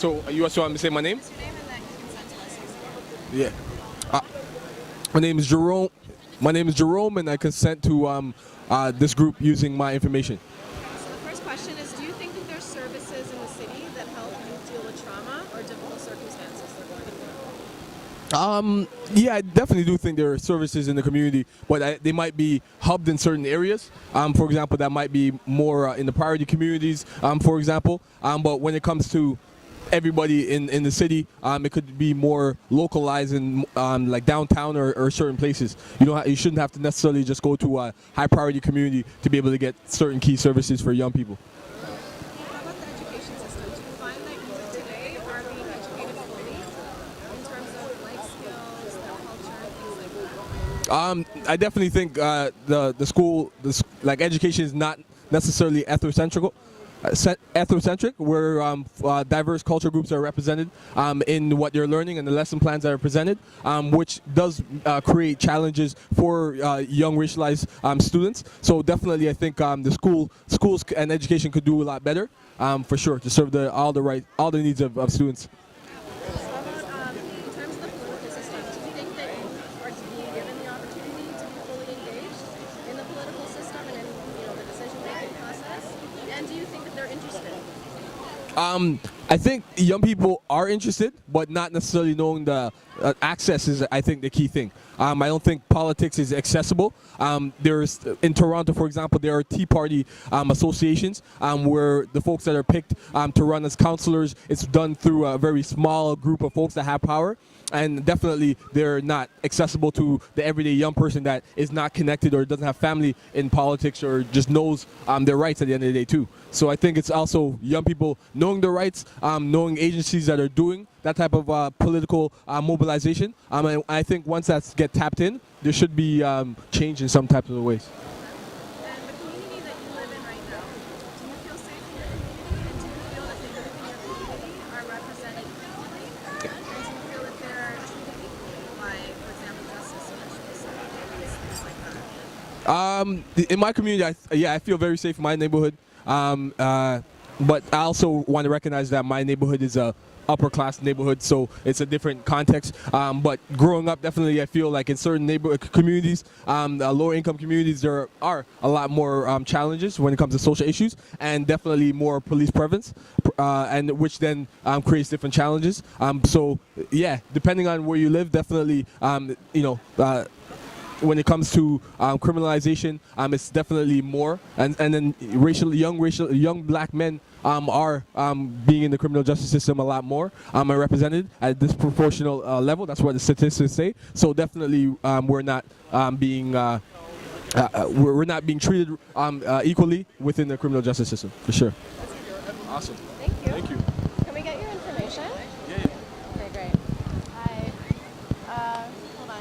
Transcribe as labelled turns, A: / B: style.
A: So you also want me to say my name?
B: What's your name and then you can send to us.
A: Yeah. Uh, my name is Jerome. My name is Jerome, and I consent to this group using my information.
B: So the first question is, do you think that there's services in the city that help youth deal with trauma or difficult circumstances they're going through?
A: Yeah, I definitely do think there are services in the community, but they might be hubbed in certain areas. For example, that might be more in the priority communities, for example. But when it comes to everybody in the city, it could be more localized in like downtown or certain places. You shouldn't have to necessarily just go to a high priority community to be able to get certain key services for young people.
B: How about the education system? Do you find that youth today are being educated fully in terms of life skills, their culture, things like that?
A: I definitely think the school, like education is not necessarily ethnocentric, where diverse culture groups are represented in what you're learning and the lesson plans that are presented, which does create challenges for young racialized students. So definitely, I think the schools and education could do a lot better, for sure, to serve all the needs of students.
B: So how about in terms of the political system, do you think that youth are being given the opportunity to be fully engaged in the political system and in the decision-making process? And do you think that they're interested?
A: I think young people are interested, but not necessarily knowing the access is, I think, the key thing. I don't think politics is accessible. There's in Toronto, for example, there are Tea Party associations where the folks that are picked to run as councillors, it's done through a very small group of folks that have power. And definitely they're not accessible to the everyday young person that is not connected or doesn't have family in politics or just knows their rights at the end of the day too. So I think it's also young people knowing their rights, knowing agencies that are doing that type of political mobilization. And I think once that's get tapped in, there should be change in some types of ways.
B: And the community that you live in right now, do you feel safe in your community? And do you feel that the youth in your community are represented equally? And do you feel that they're treated equally by, for example, justice system, things like that?
A: In my community, I feel very safe in my neighborhood. But I also want to recognize that my neighborhood is a upper class neighborhood, so it's a different context. But growing up, definitely I feel like in certain neighborhood communities, lower income communities, there are a lot more challenges when it comes to social issues, and definitely more police presence, and which then creates different challenges. So yeah, depending on where you live, definitely when it comes to criminalization, it's definitely more, and then young black men are being in the criminal justice system a lot more, are represented at a disproportional level. That's what the statistics say. So definitely we're not being treated equally within the criminal justice system, for sure. Awesome.
B: Thank you.
A: Thank you.
B: Can we get your information?
A: Yeah.
B: Okay, great. Hi. Hold on.